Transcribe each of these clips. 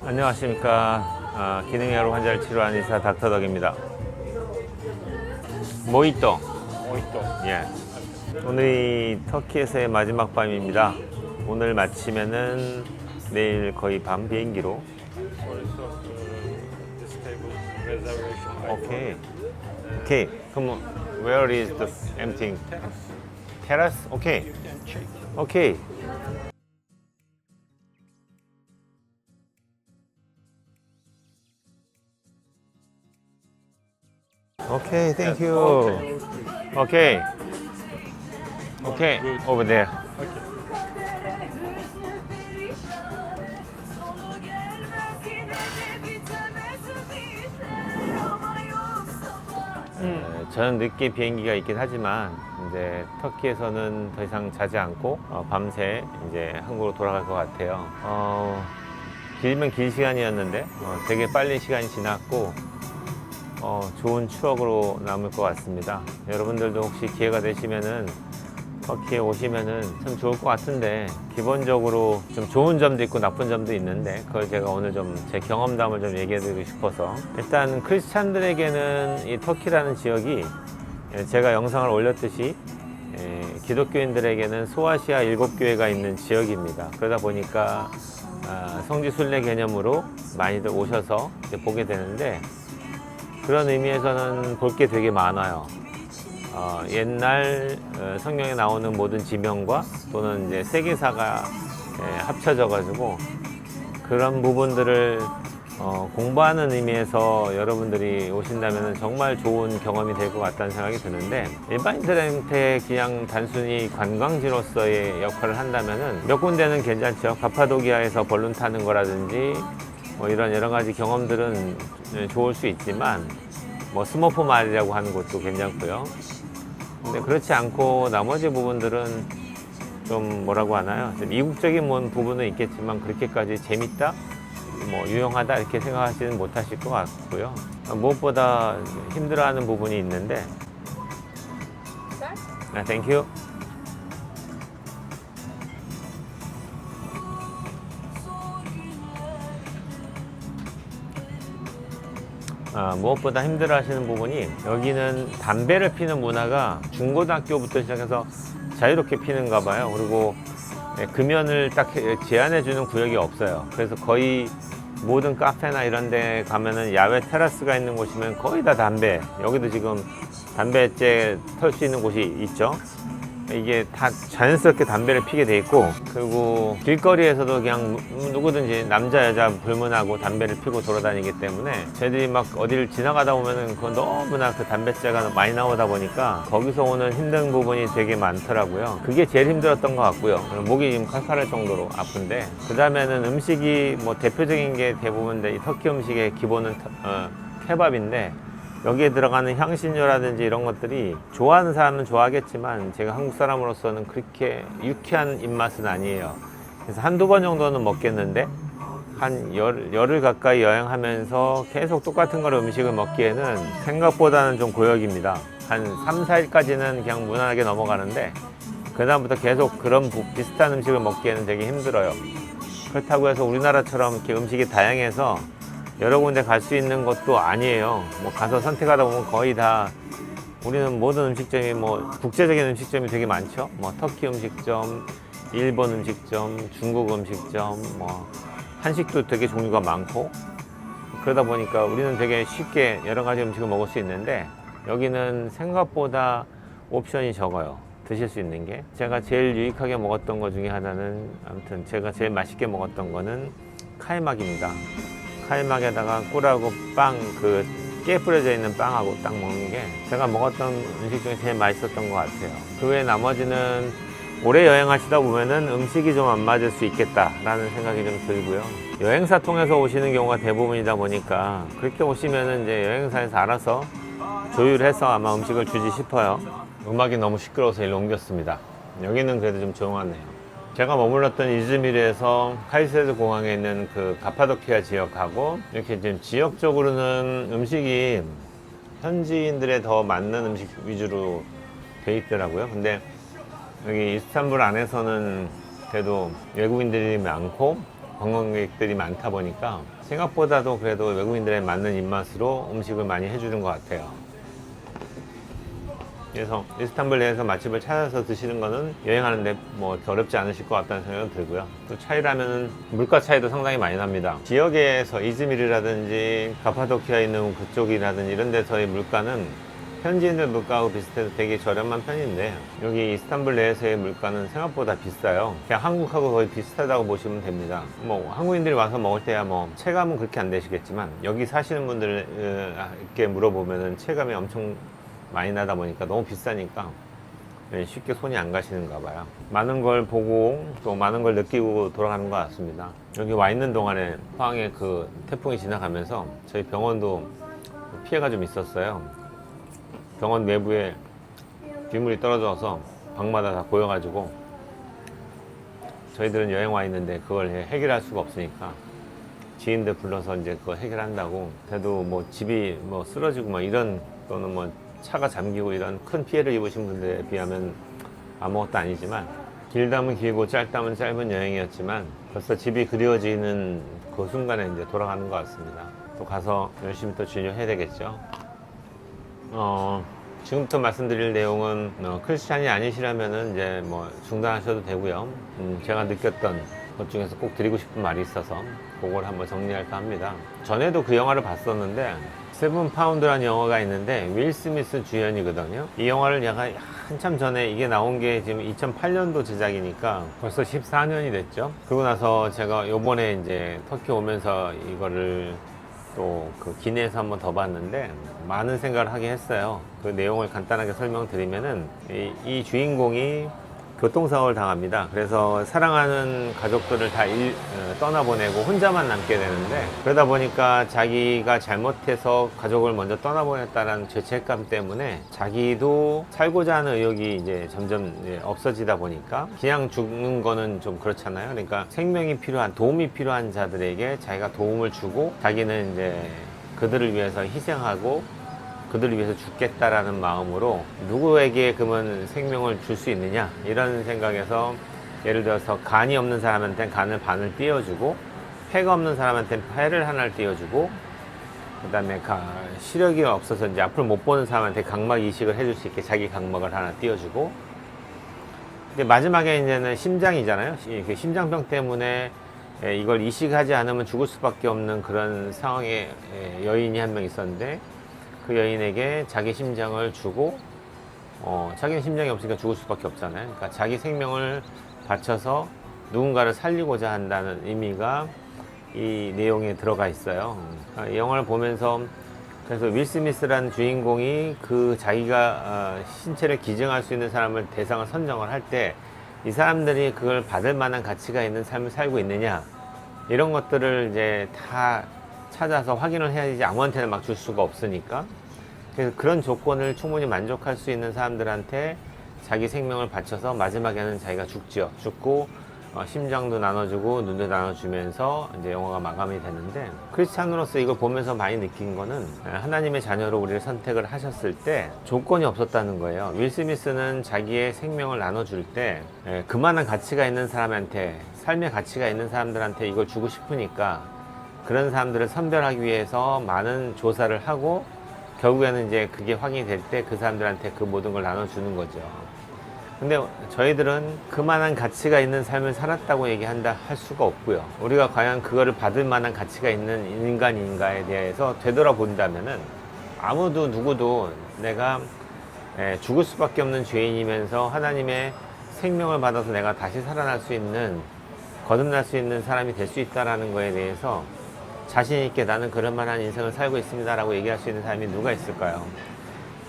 안녕하십니까. 기능의학으로 환자를 치료하는 의사 닥터덕입니다. 모히또. 예. 오늘이 터키에서의 마지막 밤입니다. 오늘 마치면은 내일 거의 밤 비행기로. 오케이. 오케이. 그럼 where is the empty terrace? 오케이. 오케이. Okay, thank you. Okay. Okay, over there. 저는 늦게 비행기가 있긴 하지만 이제 터키에서는 더 이상 자지 않고 밤새 이제 한국으로 돌아갈 것 같아요. 길면 길 시간이었는데 되게 빨리 시간이 지났고 좋은 추억으로 남을 것 같습니다. 여러분들도 혹시 기회가 되시면은 터키에 오시면은 참 좋을 것 같은데, 기본적으로 좀 좋은 점도 있고 나쁜 점도 있는데 그걸 제가 오늘 좀 제 경험담을 좀 얘기해 드리고 싶어서, 일단 크리스찬들에게는 이 터키라는 지역이 제가 영상을 올렸듯이 기독교인들에게는 소아시아 7교회가 있는 지역입니다. 그러다 보니까 성지 순례 개념으로 많이들 오셔서 보게 되는데, 그런 의미에서는 볼 게 되게 많아요. 옛날 성경에 나오는 모든 지명과 또는 이제 세계사가 합쳐져 가지고 그런 부분들을 공부하는 의미에서 여러분들이 오신다면 정말 좋은 경험이 될 것 같다는 생각이 드는데, 일반인들한테 그냥 단순히 관광지로서의 역할을 한다면 몇 군데는 괜찮죠. 가파도키아에서 벌룬 타는 거라든지 이런 여러 가지 경험들은 좋을 수 있지만, 스머프 마을이라고 하는 곳도 괜찮고요. 근데 그렇지 않고 나머지 부분들은 좀 뭐라고 하나요? 좀 이국적인 부분은 있겠지만 그렇게까지 재밌다? 유용하다? 이렇게 생각하지는 못하실 것 같고요. 무엇보다 힘들어하는 부분이 있는데. 땡큐. 무엇보다 힘들어 하시는 부분이, 여기는 담배를 피는 문화가 중고등학교부터 시작해서 자유롭게 피는가 봐요. 그리고 금연을 딱 제한해 주는 구역이 없어요. 그래서 거의 모든 카페나 이런 데 가면은 야외 테라스가 있는 곳이면 거의 다 담배, 여기도 지금 담배째 털 수 있는 곳이 있죠. 이게 다 자연스럽게 담배를 피게 돼 있고, 그리고 길거리에서도 그냥 누구든지 남자 여자 불문하고 담배를 피고 돌아다니기 때문에, 저희들이 막 어디를 지나가다 보면은 그건 너무나 그 담배째가 많이 나오다 보니까 거기서 오는 힘든 부분이 되게 많더라고요. 그게 제일 힘들었던 것 같고요. 목이 지금 칼칼할 정도로 아픈데, 그 다음에는 음식이 대표적인 게 대부분 이 터키 음식의 기본은 케밥인데, 여기에 들어가는 향신료라든지 이런 것들이 좋아하는 사람은 좋아하겠지만 제가 한국 사람으로서는 그렇게 유쾌한 입맛은 아니에요. 그래서 한두 번 정도는 먹겠는데, 한 열흘 가까이 여행하면서 계속 똑같은 걸 음식을 먹기에는 생각보다는 좀 고역입니다. 한 3, 4일까지는 그냥 무난하게 넘어가는데, 그 다음부터 계속 그런 비슷한 음식을 먹기에는 되게 힘들어요. 그렇다고 해서 우리나라처럼 이렇게 음식이 다양해서 여러 군데 갈 수 있는 것도 아니에요. 가서 선택하다 보면 거의 다, 우리는 모든 음식점이 국제적인 음식점이 되게 많죠. 터키 음식점, 일본 음식점, 중국 음식점, 한식도 되게 종류가 많고, 그러다 보니까 우리는 되게 쉽게 여러 가지 음식을 먹을 수 있는데, 여기는 생각보다 옵션이 적어요. 드실 수 있는 게. 제가 제일 유익하게 먹었던 것 중에 하나는, 아무튼 제가 제일 맛있게 먹었던 거는 카이막입니다. 카이막에다가 꿀하고 빵, 깨 뿌려져 있는 빵하고 딱 먹는 게 제가 먹었던 음식 중에 제일 맛있었던 것 같아요. 그 외에 나머지는 오래 여행하시다 보면은 음식이 좀 안 맞을 수 있겠다라는 생각이 좀 들고요. 여행사 통해서 오시는 경우가 대부분이다 보니까 그렇게 오시면은 이제 여행사에서 알아서 조율해서 아마 음식을 주지 싶어요. 음악이 너무 시끄러워서 일로 옮겼습니다. 여기는 그래도 좀 조용하네요. 제가 머물렀던 이즈미르에서 카이세르 공항에 있는 그 가파도키아 지역하고, 이렇게 지금 지역적으로는 음식이 현지인들에 더 맞는 음식 위주로 돼 있더라고요. 근데 여기 이스탄불 안에서는 그래도 외국인들이 많고, 관광객들이 많다 보니까 생각보다도 그래도 외국인들에 맞는 입맛으로 음식을 많이 해주는 것 같아요. 그래서 이스탄불 내에서 맛집을 찾아서 드시는 거는 여행하는데 뭐 어렵지 않으실 것 같다는 생각이 들고요. 또 차이라면 물가 차이도 상당히 많이 납니다. 지역에서 이즈미르라든지 카파도키아에 있는 그쪽이라든지 이런 데서의 물가는 현지인들 물가하고 비슷해서 되게 저렴한 편인데, 여기 이스탄불 내에서의 물가는 생각보다 비싸요. 그냥 한국하고 거의 비슷하다고 보시면 됩니다. 뭐 한국인들이 와서 먹을 때야 뭐 체감은 그렇게 안 되시겠지만, 여기 사시는 분들께 물어보면은 체감이 엄청 많이 나다 보니까 너무 비싸니까 쉽게 손이 안 가시는가 봐요. 많은 걸 보고 또 많은 걸 느끼고 돌아가는 것 같습니다. 여기 와 있는 동안에 포항에 그 태풍이 지나가면서 저희 병원도 피해가 좀 있었어요. 병원 내부에 빗물이 떨어져서 방마다 다 고여가지고 저희들은 여행 와 있는데 그걸 해결할 수가 없으니까 지인들 불러서 이제 그거 해결한다고. 그래도 뭐 집이 뭐 쓰러지고 뭐 이런, 또는 뭐 차가 잠기고 이런 큰 피해를 입으신 분들에 비하면 아무것도 아니지만, 길다면 길고 짧다면 짧은 여행이었지만 벌써 집이 그리워지는 그 순간에 이제 돌아가는 것 같습니다. 또 가서 열심히 또 진료해야 되겠죠. 지금부터 말씀드릴 내용은 크리스찬이 아니시라면은 이제 뭐 중단하셔도 되고요. 제가 느꼈던 것 중에서 꼭 드리고 싶은 말이 있어서 그걸 한번 정리할까 합니다. 전에도 그 영화를 봤었는데, 세븐 파운드라는 영화가 있는데 윌 스미스 주연이거든요. 이 영화를 제가 한참 전에, 이게 나온 게 지금 2008년도 제작이니까 벌써 14년이 됐죠. 그러고 나서 제가 요번에 이제 터키 오면서 이거를 또 그 기내에서 한번 더 봤는데 많은 생각을 하게 했어요. 그 내용을 간단하게 설명드리면은 이 주인공이 교통사고를 당합니다. 그래서 사랑하는 가족들을 다 떠나보내고 혼자만 남게 되는데, 그러다 보니까 자기가 잘못해서 가족을 먼저 떠나보냈다는 죄책감 때문에 자기도 살고자 하는 의욕이 이제 점점 없어지다 보니까, 그냥 죽는 거는 좀 그렇잖아요. 그러니까 생명이 필요한, 도움이 필요한 자들에게 자기가 도움을 주고, 자기는 이제 그들을 위해서 희생하고 그들을 위해서 죽겠다라는 마음으로 누구에게 그러면 생명을 줄 수 있느냐, 이런 생각에서, 예를 들어서 간이 없는 사람한테 간을 반을 띄워주고, 폐가 없는 사람한테 폐를 하나를 띄워주고, 그 다음에 시력이 없어서 이제 앞을 못 보는 사람한테 각막 이식을 해줄 수 있게 자기 각막을 하나 띄워주고, 근데 마지막에 이제는 심장이잖아요. 그 심장병 때문에 이걸 이식하지 않으면 죽을 수밖에 없는 그런 상황에 여인이 한 명 있었는데, 그 여인에게 자기 심장을 주고, 자기는 심장이 없으니까 죽을 수밖에 없잖아요. 그러니까 자기 생명을 바쳐서 누군가를 살리고자 한다는 의미가 이 내용에 들어가 있어요. 이 영화를 보면서, 그래서 윌 스미스라는 주인공이 그 자기가 신체를 기증할 수 있는 사람을 대상을 선정을 할 때, 이 사람들이 그걸 받을 만한 가치가 있는 삶을 살고 있느냐, 이런 것들을 이제 다 찾아서 확인을 해야지 아무한테나 막 줄 수가 없으니까. 그래서 그런 조건을 충분히 만족할 수 있는 사람들한테 자기 생명을 바쳐서 마지막에는 자기가 죽고 심장도 나눠주고 눈도 나눠주면서 이제 영화가 마감이 되는데, 크리스찬으로서 이걸 보면서 많이 느낀 거는, 하나님의 자녀로 우리를 선택을 하셨을 때 조건이 없었다는 거예요. 윌 스미스는 자기의 생명을 나눠줄 때 그만한 가치가 있는 사람한테, 삶의 가치가 있는 사람들한테 이걸 주고 싶으니까 그런 사람들을 선별하기 위해서 많은 조사를 하고, 결국에는 이제 그게 확인이 될 때 그 사람들한테 그 모든 걸 나눠주는 거죠. 근데 저희들은 그만한 가치가 있는 삶을 살았다고 할 수가 없고요. 우리가 과연 그거를 받을 만한 가치가 있는 인간인가에 대해서 되돌아본다면은, 아무도 누구도 내가 죽을 수밖에 없는 죄인이면서 하나님의 생명을 받아서 내가 다시 살아날 수 있는, 거듭날 수 있는 사람이 될 수 있다는 거에 대해서 자신 있게 나는 그럴 만한 인생을 살고 있습니다 라고 얘기할 수 있는 사람이 누가 있을까요?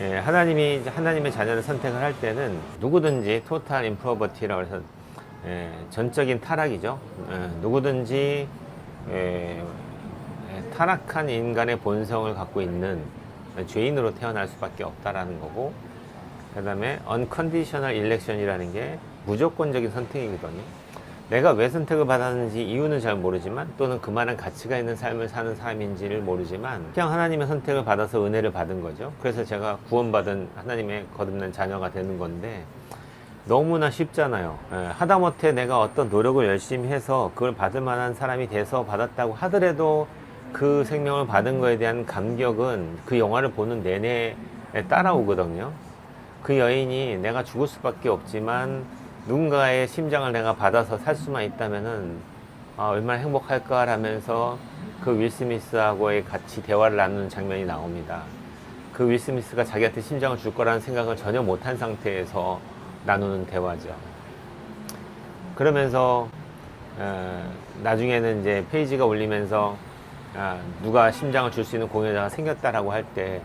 하나님의 자녀를 선택을 할 때는 누구든지 토탈 임프로버티라고 해서 전적인 타락이죠. 누구든지 타락한 인간의 본성을 갖고 있는 죄인으로 태어날 수밖에 없다라는 거고, 그 다음에 unconditional election이라는 게 무조건적인 선택이거든요. 내가 왜 선택을 받았는지 이유는 잘 모르지만, 또는 그만한 가치가 있는 삶을 사는 사람인지를 모르지만, 그냥 하나님의 선택을 받아서 은혜를 받은 거죠. 그래서 제가 구원받은 하나님의 거듭난 자녀가 되는 건데, 너무나 쉽잖아요. 하다못해 내가 어떤 노력을 열심히 해서 그걸 받을 만한 사람이 돼서 받았다고 하더라도 그 생명을 받은 거에 대한 감격은 그 영화를 보는 내내 따라오거든요. 그 여인이 내가 죽을 수밖에 없지만 누군가의 심장을 내가 받아서 살 수만 있다면은 얼마나 행복할까 라면서 그 윌 스미스하고의 같이 대화를 나누는 장면이 나옵니다. 그 윌 스미스가 자기한테 심장을 줄 거라는 생각을 전혀 못한 상태에서 나누는 대화죠. 그러면서 나중에는 이제 페이지가 울리면서 누가 심장을 줄 수 있는 공연자가 생겼다라고 할 때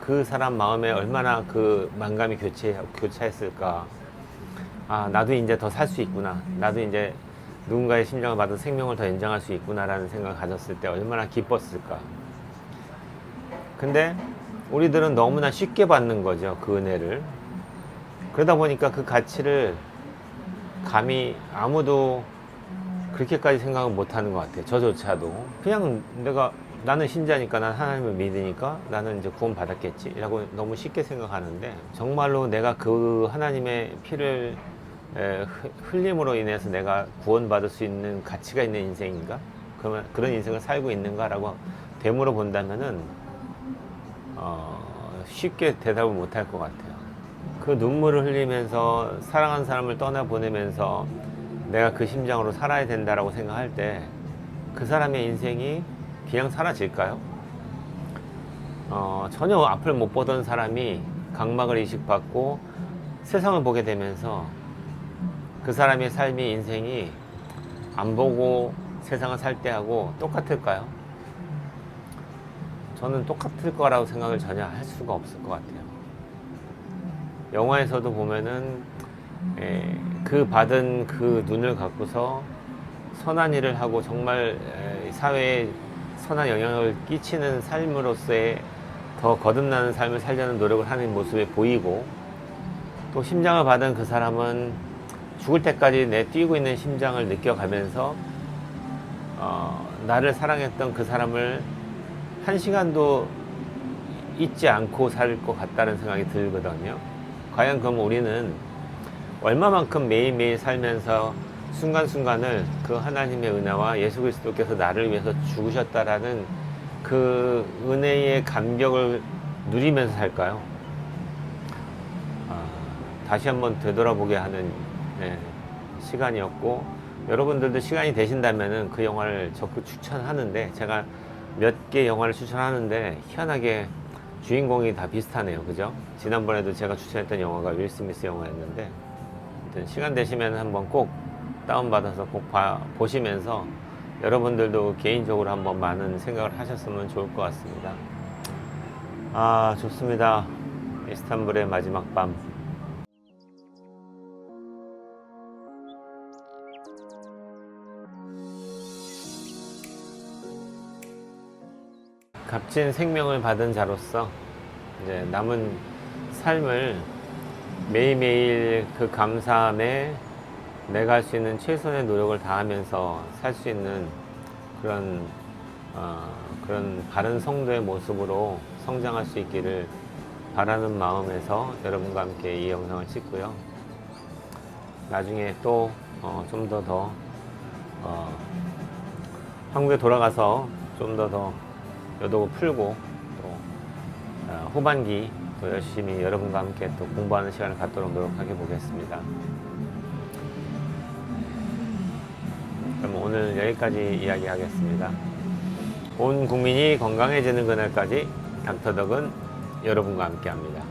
그 사람 마음에 얼마나 그 만감이 교차했을까. 나도 이제 더 살 수 있구나. 나도 이제 누군가의 심장을 받은 생명을 더 연장할 수 있구나라는 생각을 가졌을 때 얼마나 기뻤을까. 근데 우리들은 너무나 쉽게 받는 거죠, 그 은혜를. 그러다 보니까 그 가치를 감히 아무도 그렇게까지 생각을 못 하는 것 같아요. 저조차도. 그냥 나는 신자니까, 난 하나님을 믿으니까 나는 이제 구원 받았겠지 라고 너무 쉽게 생각하는데, 정말로 내가 그 하나님의 피를 흘림으로 인해서 내가 구원받을 수 있는 가치가 있는 인생인가? 그런 인생을 살고 있는가라고 되물어 본다면은 쉽게 대답을 못 할 것 같아요. 그 눈물을 흘리면서 사랑하는 사람을 떠나보내면서 내가 그 심장으로 살아야 된다라고 생각할 때 그 사람의 인생이 그냥 사라질까요? 전혀 앞을 못 보던 사람이 각막을 이식받고 세상을 보게 되면서 그 사람의 삶의 인생이 안 보고 세상을 살 때하고 똑같을까요? 저는 똑같을 거라고 생각을 전혀 할 수가 없을 것 같아요. 영화에서도 보면은 그 받은 그 눈을 갖고서 선한 일을 하고 정말 사회에 선한 영향을 끼치는 삶으로서의 더 거듭나는 삶을 살려는 노력을 하는 모습이 보이고, 또 심장을 받은 그 사람은 죽을 때까지 내 뛰고 있는 심장을 느껴가면서 나를 사랑했던 그 사람을 한 시간도 잊지 않고 살 것 같다는 생각이 들거든요. 과연 그럼 우리는 얼마만큼 매일매일 살면서 순간순간을 그 하나님의 은혜와 예수 그리스도께서 나를 위해서 죽으셨다라는 그 은혜의 감격을 누리면서 살까요? 다시 한번 되돌아보게 하는 시간이었고, 여러분들도 시간이 되신다면은 그 영화를 적극 추천하는데, 제가 몇 개 영화를 추천하는데 희한하게 주인공이 다 비슷하네요. 그죠? 지난번에도 제가 추천했던 영화가 윌 스미스 영화였는데, 아무튼 시간 되시면 한번 꼭 다운받아서 꼭 보시면서 여러분들도 개인적으로 한번 많은 생각을 하셨으면 좋을 것 같습니다. 좋습니다. 이스탄불의 마지막 밤. 값진 생명을 받은 자로서 이제 남은 삶을 매일매일 그 감사함에 내가 할 수 있는 최선의 노력을 다하면서 살 수 있는 그런 바른 성도의 모습으로 성장할 수 있기를 바라는 마음에서 여러분과 함께 이 영상을 찍고요. 나중에 또 좀 더 한국에 돌아가서 좀 더 여독을 풀고 또 후반기 또 열심히 여러분과 함께 또 공부하는 시간을 갖도록 노력하게 보겠습니다. 그럼 오늘 여기까지 이야기하겠습니다. 온 국민이 건강해지는 그날까지 닥터덕은 여러분과 함께 합니다.